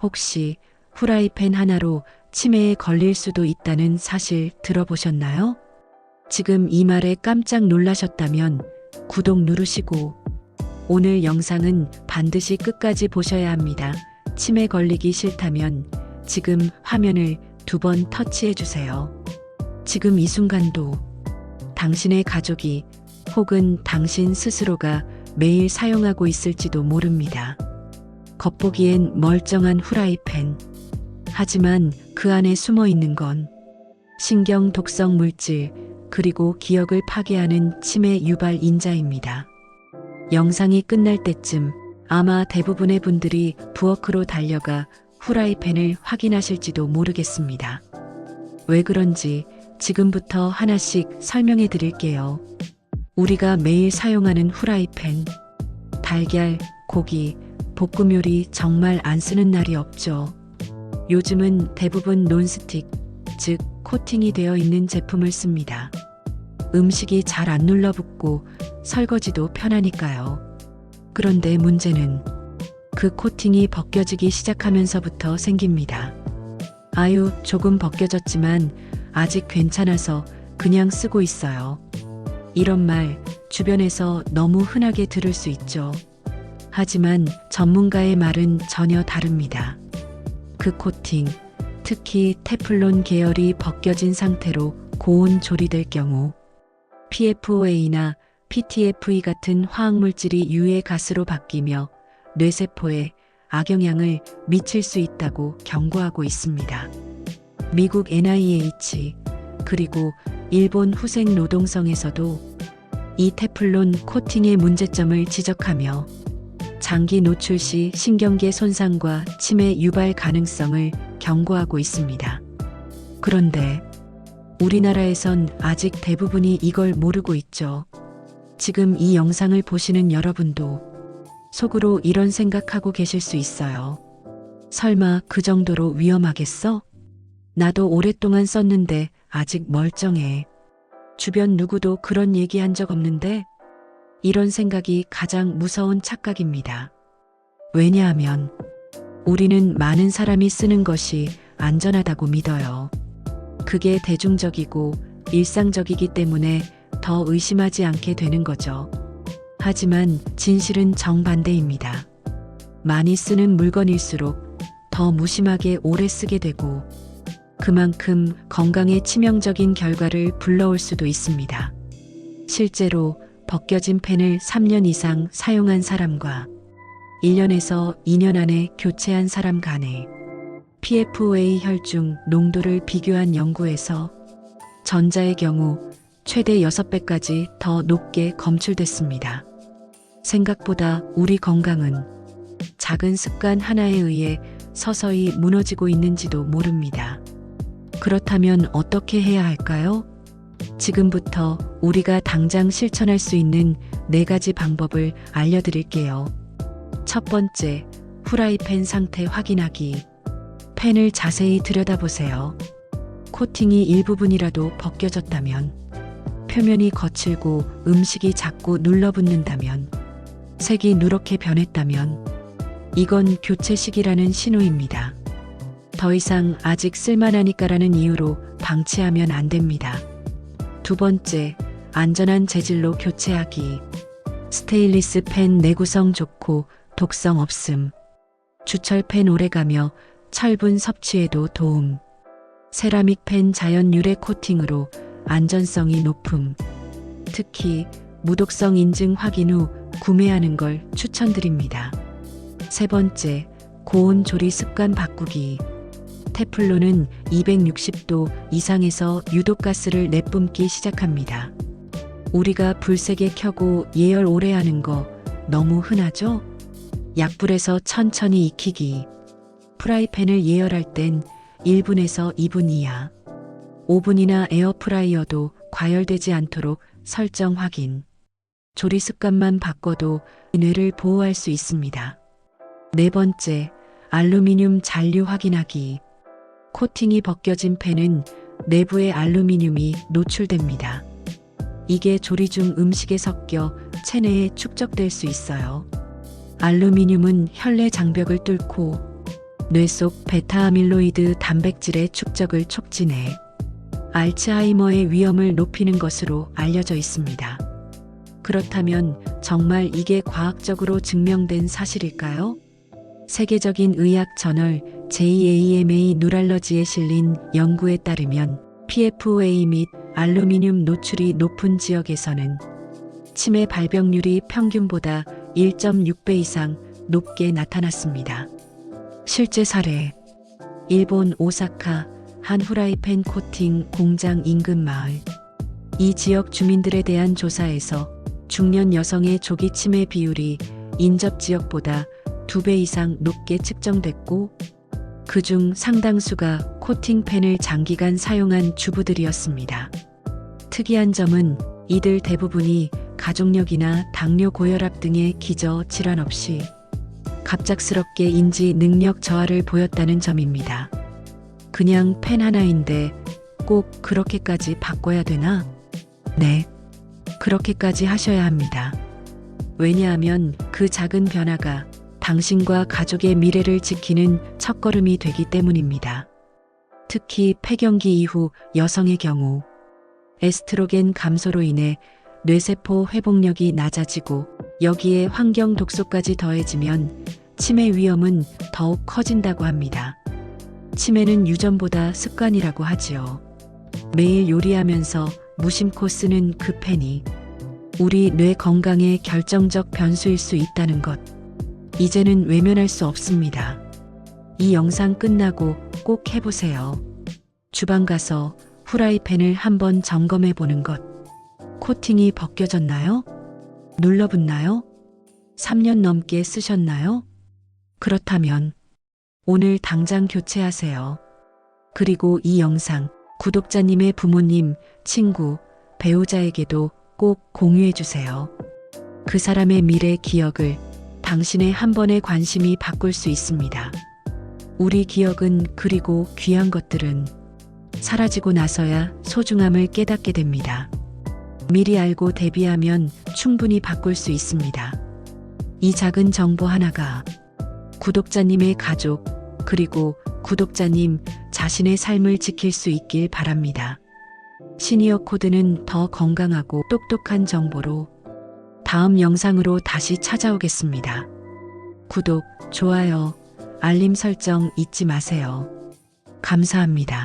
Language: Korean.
혹시 후라이팬 하나로 치매에 걸릴 수도 있다는 사실 들어보셨나요? 지금 이 말에 깜짝 놀라셨다면 구독 누르시고 오늘 영상은 반드시 끝까지 보셔야 합니다. 치매 걸리기 싫다면 지금 화면을 2번 터치해 주세요. 지금 이 순간도 당신의 가족이 혹은 당신 스스로가 매일 사용하고 있을지도 모릅니다. 겉보기엔 멀쩡한 후라이팬. 하지만 그 안에 숨어 있는 건 신경 독성 물질 그리고 기억을 파괴하는 치매 유발 인자입니다. 영상이 끝날 때쯤 아마 대부분의 분들이 부엌으로 달려가 후라이팬을 확인하실지도 모르겠습니다. 왜 그런지 지금부터 하나씩 설명해 드릴게요. 우리가 매일 사용하는 후라이팬, 달걀, 고기, 볶음 요리 정말 안 쓰는 날이 없죠. 요즘은 대부분 논스틱, 즉 코팅이 되어 있는 제품을 씁니다. 음식이 잘 안 눌러붙고 설거지도 편하니까요. 그런데 문제는 그 코팅이 벗겨지기 시작하면서부터 생깁니다. 아유, 조금 벗겨졌지만 아직 괜찮아서 그냥 쓰고 있어요. 이런 말 주변에서 너무 흔하게 들을 수 있죠. 하지만 전문가의 말은 전혀 다릅니다. 그 코팅, 특히 테플론 계열이 벗겨진 상태로 고온 조리될 경우 PFOA나 PTFE 같은 화학물질이 유해 가스로 바뀌며 뇌세포에 악영향을 미칠 수 있다고 경고하고 있습니다. 미국 NIH 그리고 일본 후생노동성에서도 이 테플론 코팅의 문제점을 지적하며 장기 노출 시 신경계 손상과 치매 유발 가능성을 경고하고 있습니다. 그런데 우리나라에선 아직 대부분이 이걸 모르고 있죠. 지금 이 영상을 보시는 여러분도 속으로 이런 생각하고 계실 수 있어요. 설마 그 정도로 위험하겠어? 나도 오랫동안 썼는데 아직 멀쩡해. 주변 누구도 그런 얘기한 적 없는데? 이런 생각이 가장 무서운 착각입니다. 왜냐하면 우리는 많은 사람이 쓰는 것이 안전하다고 믿어요. 그게 대중적이고 일상적이기 때문에 더 의심하지 않게 되는 거죠. 하지만 진실은 정반대입니다. 많이 쓰는 물건일수록 더 무심하게 오래 쓰게 되고 그만큼 건강에 치명적인 결과를 불러올 수도 있습니다. 실제로 벗겨진 펜을 3년 이상 사용한 사람과 1년에서 2년 안에 교체한 사람 간의 PFOA 혈중 농도를 비교한 연구에서 전자의 경우 최대 6배까지 더 높게 검출됐습니다. 생각보다 우리 건강은 작은 습관 하나에 의해 서서히 무너지고 있는지도 모릅니다. 그렇다면 어떻게 해야 할까요? 지금부터 우리가 당장 실천할 수 있는 4가지 방법을 알려드릴게요. 첫 번째, 후라이팬 상태 확인하기. 팬을 자세히 들여다보세요. 코팅이 일부분이라도 벗겨졌다면, 표면이 거칠고 음식이 자꾸 눌러붙는다면, 색이 누렇게 변했다면, 이건 교체 시기라는 신호입니다. 더 이상 아직 쓸만하니까라는 이유로 방치하면 안 됩니다. 두 번째, 안전한 재질로 교체하기. 스테인리스 펜 내구성 좋고 독성 없음. 주철 펜 오래가며 철분 섭취에도 도움. 세라믹 펜 자연 유래 코팅으로 안전성이 높음. 특히 무독성 인증 확인 후 구매하는 걸 추천드립니다. 세 번째, 고온 조리 습관 바꾸기. 테플론은 260도 이상에서 유독가스를 내뿜기 시작합니다. 우리가 불 세게 켜고 예열 오래 하는 거 너무 흔하죠? 약불에서 천천히 익히기. 프라이팬을 예열할 땐 1분에서 2분 이하. 오븐이나 에어프라이어도 과열되지 않도록 설정 확인. 조리 습관만 바꿔도 뇌를 보호할 수 있습니다. 네 번째, 알루미늄 잔류 확인하기. 코팅이 벗겨진 팬은 내부의 알루미늄이 노출됩니다. 이게 조리 중 음식에 섞여 체내에 축적될 수 있어요. 알루미늄은 혈내 장벽을 뚫고 뇌 속 베타아밀로이드 단백질의 축적을 촉진해 알츠하이머의 위험을 높이는 것으로 알려져 있습니다. 그렇다면 정말 이게 과학적으로 증명된 사실일까요? 세계적인 의학 저널 JAMA 뉴랄러지에 실린 연구에 따르면 PFOA 및 알루미늄 노출이 높은 지역에서는 치매 발병률이 평균보다 1.6배 이상 높게 나타났습니다. 실제 사례: 일본 오사카 한 후라이팬 코팅 공장 인근 마을. 이 지역 주민들에 대한 조사에서 중년 여성의 조기 치매 비율이 인접 지역보다 2배 이상 높게 측정됐고, 그중 상당수가 코팅펜을 장기간 사용한 주부들이었습니다. 특이한 점은 이들 대부분이 가족력이나 당뇨 고혈압 등의 기저 질환 없이 갑작스럽게 인지 능력 저하를 보였다는 점입니다. 그냥 펜 하나인데 꼭 그렇게까지 바꿔야 되나? 네, 그렇게까지 하셔야 합니다. 왜냐하면 그 작은 변화가 당신과 가족의 미래를 지키는 첫걸음이 되기 때문입니다. 특히 폐경기 이후 여성의 경우 에스트로겐 감소로 인해 뇌세포 회복력이 낮아지고, 여기에 환경 독소까지 더해지면 치매 위험은 더욱 커진다고 합니다. 치매는 유전보다 습관이라고 하지요. 매일 요리하면서 무심코 쓰는 그 펜이 우리 뇌 건강의 결정적 변수일 수 있다는 것, 이제는 외면할 수 없습니다. 이 영상 끝나고 꼭 해보세요. 주방 가서 후라이팬을 한번 점검해 보는 것. 코팅이 벗겨졌나요? 눌러붙나요? 3년 넘게 쓰셨나요? 그렇다면 오늘 당장 교체하세요. 그리고 이 영상 구독자님의 부모님, 친구, 배우자에게도 꼭 공유해 주세요. 그 사람의 미래 기억을 당신의 한 번의 관심이 바꿀 수 있습니다. 우리 기억은, 그리고 귀한 것들은 사라지고 나서야 소중함을 깨닫게 됩니다. 미리 알고 대비하면 충분히 바꿀 수 있습니다. 이 작은 정보 하나가 구독자님의 가족, 그리고 구독자님 자신의 삶을 지킬 수 있길 바랍니다. 시니어 코드는 더 건강하고 똑똑한 정보로 다음 영상으로 다시 찾아오겠습니다. 구독, 좋아요, 알림 설정 잊지 마세요. 감사합니다.